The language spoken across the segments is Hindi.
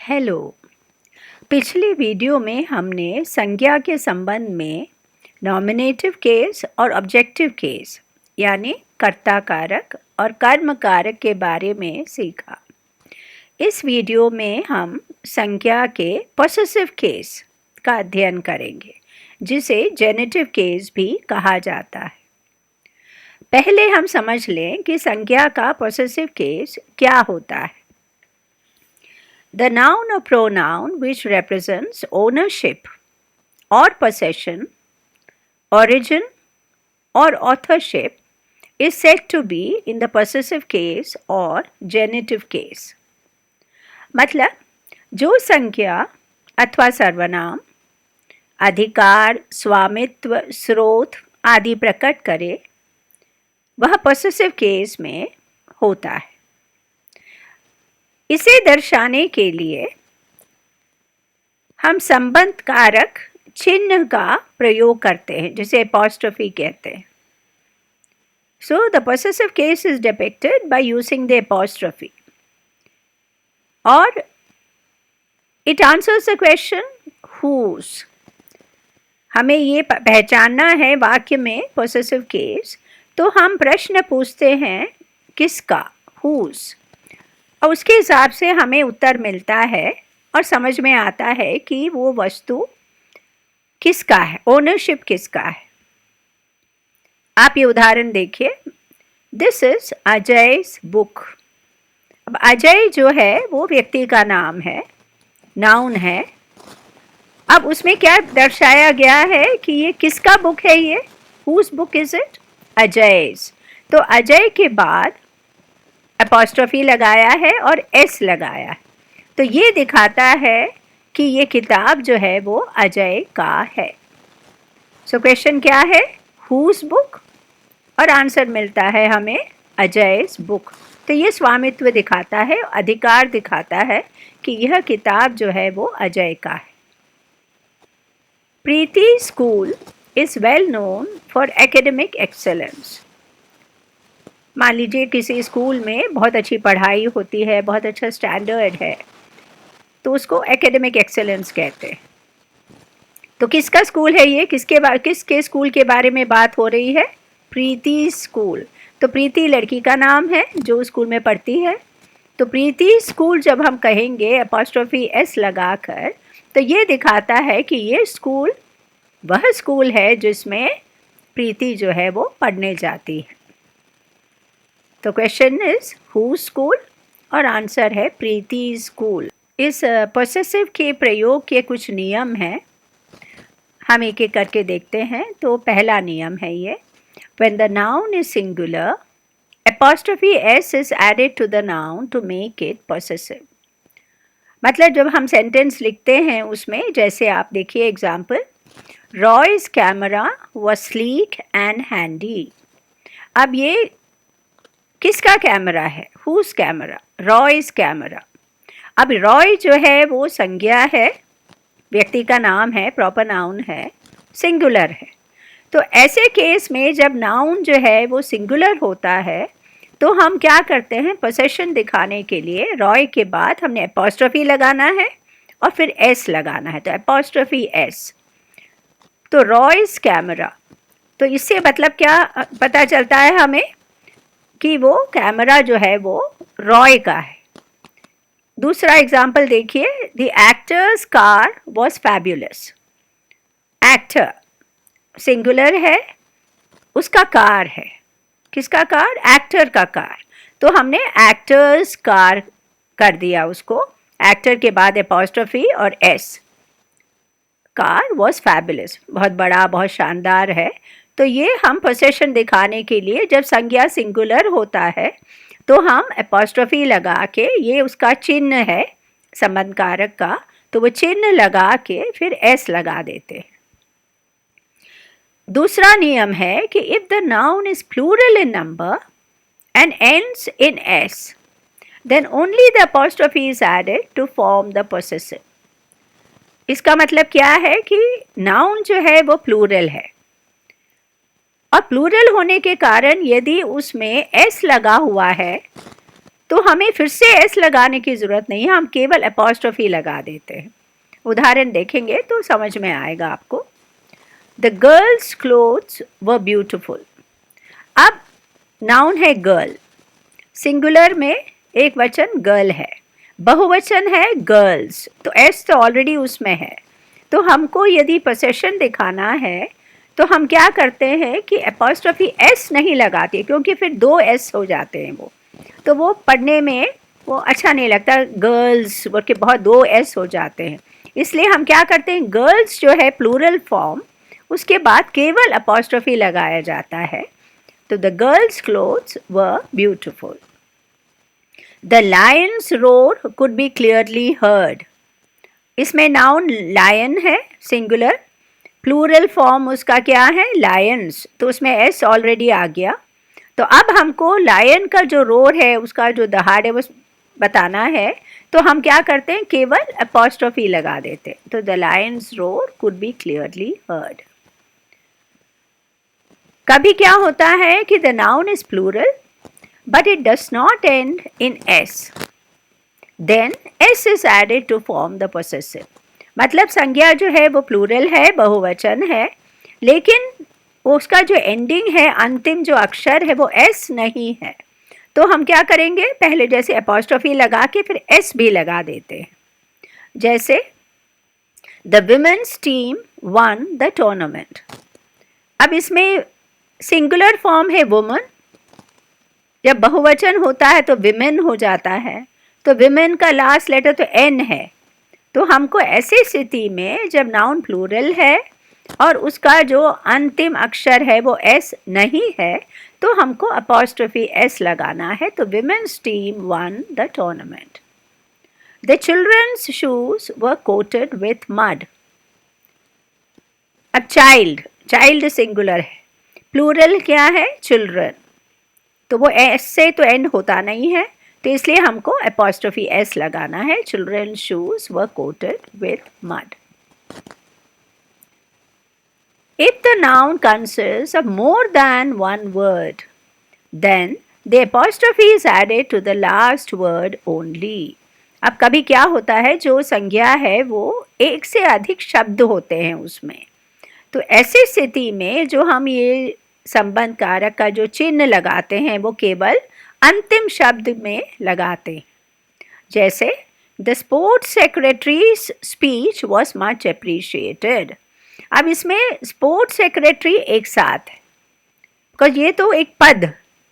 हेलो। पिछले वीडियो में हमने संज्ञा के संबंध में नॉमिनेटिव केस और ऑब्जेक्टिव केस यानी कर्ता कारक और कर्म कारक के बारे में सीखा। इस वीडियो में हम संज्ञा के पॉसेसिव केस का अध्ययन करेंगे, जिसे जेनेटिव केस भी कहा जाता है। पहले हम समझ लें कि संज्ञा का पॉसेसिव केस क्या होता है। The noun or pronoun which represents ownership or possession, origin or authorship is said to be in the possessive case or genitive case. मतलब जो संज्ञा अथवा सर्वनाम अधिकार, स्वामित्व, स्रोत आदि प्रकट करे वह possessive केस में होता है। इसे दर्शाने के लिए हम संबंध कारक चिन्ह का प्रयोग करते हैं, जिसे एपॉस्ट्रोफी कहते हैं। So the possessive case is depicted by using the apostrophe, और it answers the question whose। हमें ये पहचानना है वाक्य में possessive case, तो हम प्रश्न पूछते हैं किसका, whose, और उसके हिसाब से हमें उत्तर मिलता है और समझ में आता है कि वो वस्तु किसका है, ओनरशिप किसका है। आप ये उदाहरण देखिए, दिस इज अजय's बुक। अब अजय जो है वो व्यक्ति का नाम है, नाउन है। अब उसमें क्या दर्शाया गया है कि ये किसका बुक है, ये whose book is it? अजय's। तो अजय के बाद अपॉस्ट्रोफी लगाया है और एस लगाया है, तो ये दिखाता है कि ये किताब जो है वो अजय का है। सो क्वेश्चन क्या है, whose book, और आंसर मिलता है हमें अजय's बुक। तो ये स्वामित्व दिखाता है, अधिकार दिखाता है कि यह किताब जो है वो अजय का है। Preeti school is well known for academic excellence. मान लीजिए किसी स्कूल में बहुत अच्छी पढ़ाई होती है, बहुत अच्छा स्टैंडर्ड है, तो उसको एकेडमिक एक्सेलेंस कहते हैं। तो किसका स्कूल है ये, किसके स्कूल के बारे में बात हो रही है, प्रीति स्कूल। तो प्रीति लड़की का नाम है जो स्कूल में पढ़ती है। तो प्रीति स्कूल जब हम कहेंगे अपॉस्ट्रोफी एस लगाकर, तो ये दिखाता है कि ये स्कूल वह स्कूल है जिसमें प्रीति जो है वो पढ़ने जाती है। तो क्वेश्चन इज हु स्कूल, और आंसर है प्रीति स्कूल। इस पोसेसिव के प्रयोग के कुछ नियम हैं, हम एक एक करके देखते हैं। तो पहला नियम है ये, when the noun is singular apostrophe S is added to the noun to make it possessive. मतलब जब हम सेंटेंस लिखते हैं उसमें, जैसे आप देखिए example, Roy's camera was sleek and handy। अब ये किसका कैमरा है, whose कैमरा, रॉय's कैमरा। अब रॉय जो है वो संज्ञा है, व्यक्ति का नाम है, प्रॉपर नाउन है, सिंगुलर है। तो ऐसे केस में जब नाउन जो है वो सिंगुलर होता है, तो हम क्या करते हैं, पोसेशन दिखाने के लिए रॉय के बाद हमने एपॉस्ट्रोफी लगाना है और फिर एस लगाना है, तो एपॉस्ट्रोफी एस। तो रॉय's कैमरा, तो इससे मतलब क्या पता चलता है हमें कि वो कैमरा जो है वो रॉय का है। दूसरा एग्जाम्पल देखिए, the actors car was fabulous. Actor singular है, उसका कार है, किसका कार, एक्टर का कार। तो हमने एक्टर्स कार कर दिया उसको, एक्टर के बाद एपॉस्ट्रोफी और एस। कार वॉज फैबुलस, बहुत बड़ा, बहुत शानदार है। तो ये हम पोसेशन दिखाने के लिए जब संज्ञा सिंगुलर होता है तो हम एपॉस्ट्रोफी लगा के, ये उसका चिन्ह है संबंध कारक का, तो वो चिन्ह लगा के फिर एस लगा देते हैं। दूसरा नियम है कि if the noun is plural in number and ends in S, then only the apostrophe is added to form the possessive. इसका मतलब क्या है कि नाउन जो है वो प्लूरल है, और प्लूरल होने के कारण यदि उसमें एस लगा हुआ है तो हमें फिर से एस लगाने की ज़रूरत नहीं है, हम केवल अपॉस्ट्रोफी लगा देते हैं। उदाहरण देखेंगे तो समझ में आएगा आपको। The girls clothes were beautiful. अब नाउन है गर्ल, सिंगुलर में एक वचन गर्ल है, बहुवचन है गर्ल्स, तो एस तो ऑलरेडी उसमें है। तो हमको यदि पोसेशन दिखाना है तो हम क्या करते हैं कि अपॉस्ट्रोफी एस नहीं लगाते, क्योंकि फिर दो एस हो जाते हैं, तो वो पढ़ने में वो अच्छा नहीं लगता। गर्ल्स बोल के बहुत दो एस हो जाते हैं, इसलिए हम क्या करते हैं, गर्ल्स जो है प्लूरल फॉर्म, उसके बाद केवल अपॉस्ट्रोफी लगाया जाता है। तो the girls clothes were beautiful. The lion's roar could be clearly heard. इसमें नाउन लायन है सिंगुलर, प्लूरल फॉर्म उसका क्या है, लायंस, तो उसमें एस ऑलरेडी आ गया। तो अब हमको लायन का जो रोर है, उसका जो दहाड़ है वो बताना है, तो हम क्या करते हैं, केवल अपॉस्ट्रोफी लगा देते हैं। तो the lion's roar could be clearly heard. कभी क्या होता है कि the noun is plural but it does not end in S, then S is added to form the possessive. मतलब संज्ञा जो है वो प्लूरल है, बहुवचन है, लेकिन उसका जो एंडिंग है, अंतिम जो अक्षर है वो एस नहीं है, तो हम क्या करेंगे, पहले जैसे अपॉस्ट्रोफी लगा के फिर एस भी लगा देते हैं। जैसे the women's team won the tournament. अब इसमें सिंगुलर फॉर्म है वुमन, जब बहुवचन होता है तो विमेन हो जाता है, तो विमेन का लास्ट लेटर तो एन है, तो हमको ऐसी स्थिति में जब नाउन प्लूरल है और उसका जो अंतिम अक्षर है वो एस नहीं है, तो हमको अपॉस्ट्रोफी एस लगाना है। तो women's team won the tournament. The children's shoes were coated with mud. अब चाइल्ड, चाइल्ड सिंगुलर है, प्लूरल क्या है, चिल्ड्रन, तो वो एस से तो एंड होता नहीं है, तो इसलिए हमको अपॉस्ट्रोफी एस लगाना है। Children shoes were coated with mud. If the noun consists of more than one word, then the apostrophe is added to the last word only. अब कभी क्या होता है, जो संज्ञा है वो एक से अधिक शब्द होते हैं उसमें, तो ऐसी स्थिति में जो हम ये संबंध कारक का जो चिन्ह लगाते हैं वो केवल अंतिम शब्द में लगाते हैं। जैसे the sports secretaries speech was much appreciated. अब इसमें स्पोर्ट्स सेक्रेटरी एक साथ है, बिकॉज ये तो एक पद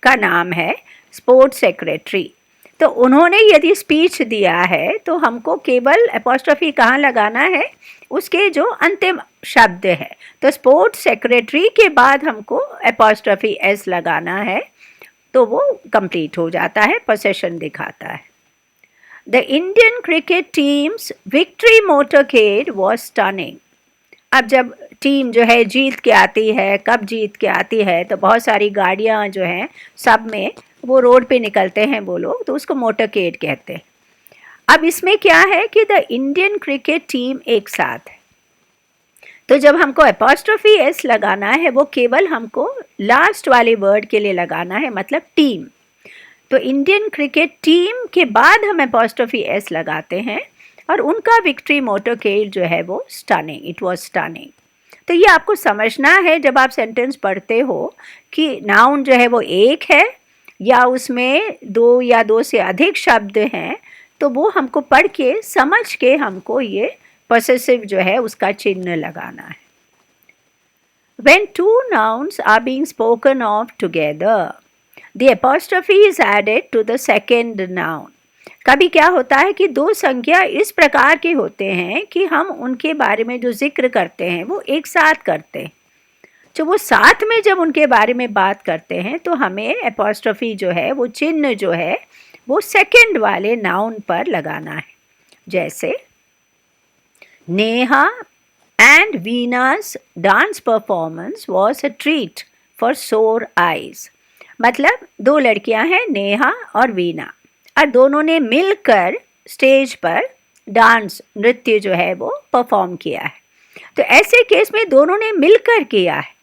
का नाम है स्पोर्ट्स सेक्रेटरी, तो उन्होंने यदि स्पीच दिया है तो हमको केवल अपॉस्ट्रोफी कहाँ लगाना है, उसके जो अंतिम शब्द है, तो स्पोर्ट्स सेक्रेटरी के बाद हमको अपॉस्ट्रोफी एस लगाना है, तो वो कंप्लीट हो जाता है, पोसेशन दिखाता है। The Indian cricket team's victory motorcade was stunning. अब जब टीम जो है जीत के आती है, कब जीत के आती है, तो बहुत सारी गाड़ियाँ जो हैं सब में वो रोड पे निकलते हैं वो लोग, तो उसको मोटरकेड कहते हैं। अब इसमें क्या है कि द इंडियन क्रिकेट टीम एक साथ है, तो जब हमको अपॉस्ट्रोफी एस लगाना है वो केवल हमको लास्ट वाले वर्ड के लिए लगाना है, मतलब टीम। तो इंडियन क्रिकेट टीम के बाद हम अपॉस्ट्रोफी एस लगाते हैं, और उनका विक्ट्री मोटरकेड जो है वो स्टनिंग, इट वाज स्टनिंग। तो ये आपको समझना है जब आप सेंटेंस पढ़ते हो कि नाउन जो है वो एक है या उसमें दो या दो से अधिक शब्द हैं, तो वो हमको पढ़ के समझ के हमको ये पोसेसिव जो है उसका चिन्ह लगाना है। When two nouns are being spoken of together, the apostrophe is added to the second noun. कभी क्या होता है कि दो संख्या इस प्रकार के होते हैं कि हम उनके बारे में जो जिक्र करते हैं वो एक साथ करते हैं, तो वो साथ में जब उनके बारे में बात करते हैं तो हमें अपॉस्ट्रोफी जो है वो चिन्ह जो है वो सेकंड वाले नाउन पर लगाना है। जैसे Neha and Veena's dance performance was a treat for sore eyes. मतलब दो लड़कियां हैं नेहा और वीना, और दोनों ने मिलकर स्टेज पर डांस, नृत्य जो है वो परफॉर्म किया है, तो ऐसे केस में दोनों ने मिलकर किया है,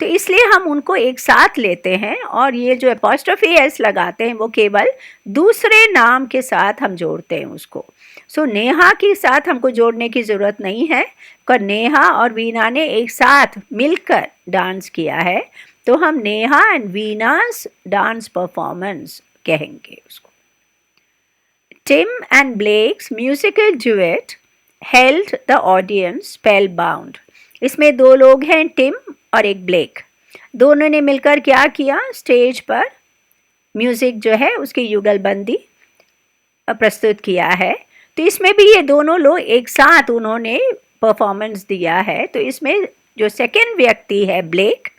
तो इसलिए हम उनको एक साथ लेते हैं और ये जो एपॉस्ट्रोफी एस लगाते हैं वो केवल दूसरे नाम के साथ हम जोड़ते हैं उसको। सो नेहा के साथ हमको जोड़ने की ज़रूरत नहीं है, पर नेहा और वीना ने एक साथ मिलकर डांस किया है, तो हम Neha and Veena's dance performance कहेंगे उसको। Tim and Blake's musical duet held the audience spellbound. इसमें दो लोग हैं, टिम और एक ब्लेक। दोनों ने मिलकर क्या किया, स्टेज पर म्यूज़िक जो है उसकी युगलबंदी प्रस्तुत किया है। तो इसमें भी ये दोनों लोग एक साथ उन्होंने परफॉर्मेंस दिया है। तो इसमें जो सेकंड व्यक्ति है ब्लेक,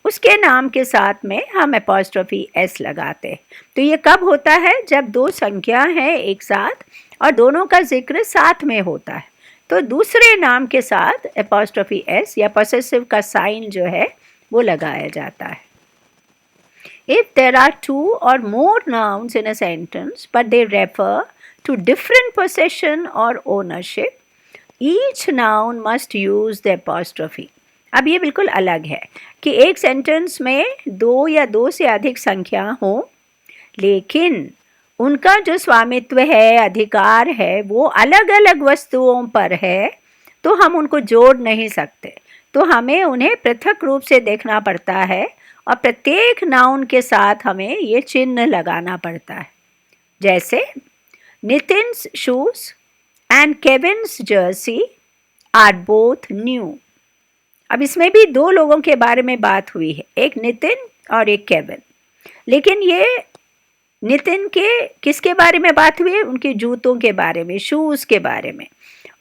उसके नाम के साथ में हम एपॉस्ट्रोफी एस लगाते हैं। तो ये कब होता है, जब दो संख्या हैं एक साथ और दोनों का जिक्र साथ में होता है, तो दूसरे नाम के साथ एपॉस्ट्रोफी एस या पोसेसिव का साइन जो है वो लगाया जाता है। If there are two or more nouns in a sentence but they refer to different possession or ownership, each noun must use the apostrophe. अब ये बिल्कुल अलग है कि एक सेंटेंस में दो या दो से अधिक संख्या हो, लेकिन उनका जो स्वामित्व है, अधिकार है, वो अलग अलग वस्तुओं पर है, तो हम उनको जोड़ नहीं सकते। तो हमें उन्हें पृथक रूप से देखना पड़ता है और प्रत्येक नाउन के साथ हमें ये चिन्ह लगाना पड़ता है। जैसे Nitin's shoes and Kevin's jersey are both new. अब इसमें भी दो लोगों के बारे में बात हुई है, एक नितिन और एक केविन। लेकिन ये नितिन के किसके बारे में बात हुई है, उनके जूतों के बारे में, शूज़ के बारे में,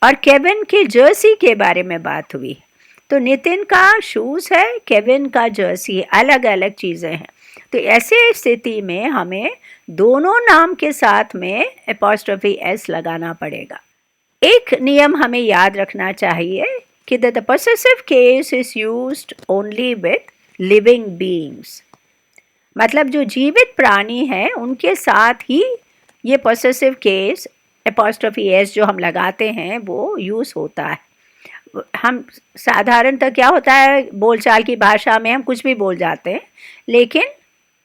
और केविन के जर्सी के बारे में बात हुई है। तो नितिन का शूज़ है, केविन का जर्सी है, अलग अलग चीज़ें हैं। तो ऐसे स्थिति में हमें दोनों नाम के साथ में एपॉस्ट्रोफी एस लगाना पड़ेगा। एक नियम हमें याद रखना चाहिए कि the possessive case is used only with living beings, मतलब जो जीवित प्राणी हैं उनके साथ ही ये पोसेसिव केस एपॉस्ट्रोफी एस जो हम लगाते हैं वो यूज़ होता है। हम साधारणतः क्या होता है, बोलचाल की भाषा में हम कुछ भी बोल जाते हैं, लेकिन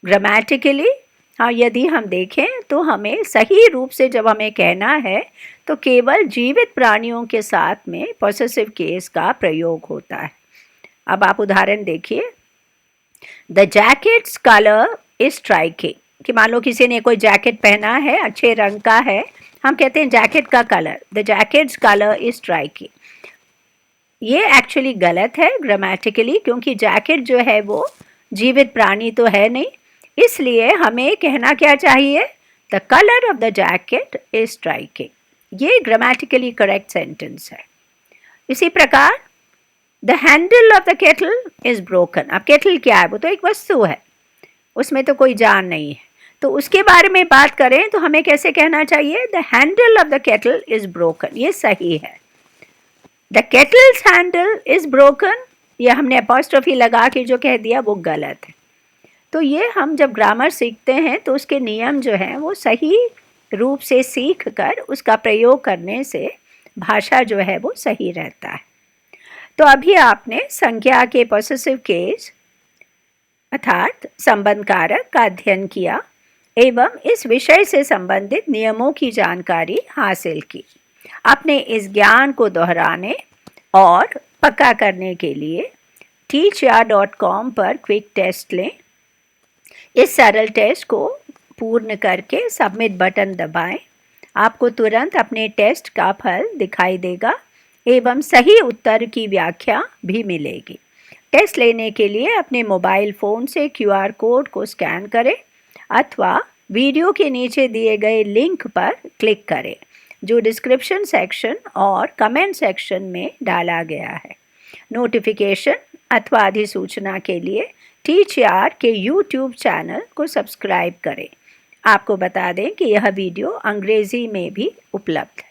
ग्रामेटिकली हाँ यदि हम देखें तो हमें सही रूप से जब हमें कहना है तो केवल जीवित प्राणियों के साथ में पोसेसिव केस का प्रयोग होता है। अब आप उदाहरण देखिए, the jackets colour is striking, कि मान लो किसी ने कोई जैकेट पहना है, अच्छे रंग का है, हम कहते हैं जैकेट का colour, the jackets colour is striking. ये एक्चुअली गलत है ग्रामेटिकली, क्योंकि जैकेट जो है वो जीवित प्राणी तो है नहीं, इसलिए हमें कहना क्या चाहिए, the colour of the jacket is striking. ये ग्रामेटिकली करेक्ट सेंटेंस है। इसी प्रकार the handle of the kettle is broken. अब केटल क्या है, वो तो एक वस्तु है, उसमें तो कोई जान नहीं है, तो उसके बारे में बात करें तो हमें कैसे कहना चाहिए, the handle of the kettle is broken. ये सही है। The kettles handle is broken, ये हमने अपॉस्ट्रोफी लगा के जो कह दिया वो गलत है। तो ये हम जब ग्रामर सीखते हैं तो उसके नियम जो हैं वो सही रूप से सीख कर उसका प्रयोग करने से भाषा जो है वो सही रहता है। तो अभी आपने संज्ञा के पोसेसिव केस अर्थात संबंध कारक का अध्ययन किया एवं इस विषय से संबंधित नियमों की जानकारी हासिल की। अपने इस ज्ञान को दोहराने और पक्का करने के लिए teachyaar.com पर क्विक टेस्ट लें। इस सरल टेस्ट को पूर्ण करके सबमिट बटन दबाएं। आपको तुरंत अपने टेस्ट का फल दिखाई देगा एवं सही उत्तर की व्याख्या भी मिलेगी। टेस्ट लेने के लिए अपने मोबाइल फ़ोन से QR कोड को स्कैन करें अथवा वीडियो के नीचे दिए गए लिंक पर क्लिक करें, जो डिस्क्रिप्शन सेक्शन और कमेंट सेक्शन में डाला गया है। नोटिफिकेशन अथवा अधिसूचना के लिए टीचयार के YouTube चैनल को सब्सक्राइब करें। आपको बता दें कि यह वीडियो अंग्रेज़ी में भी उपलब्ध है।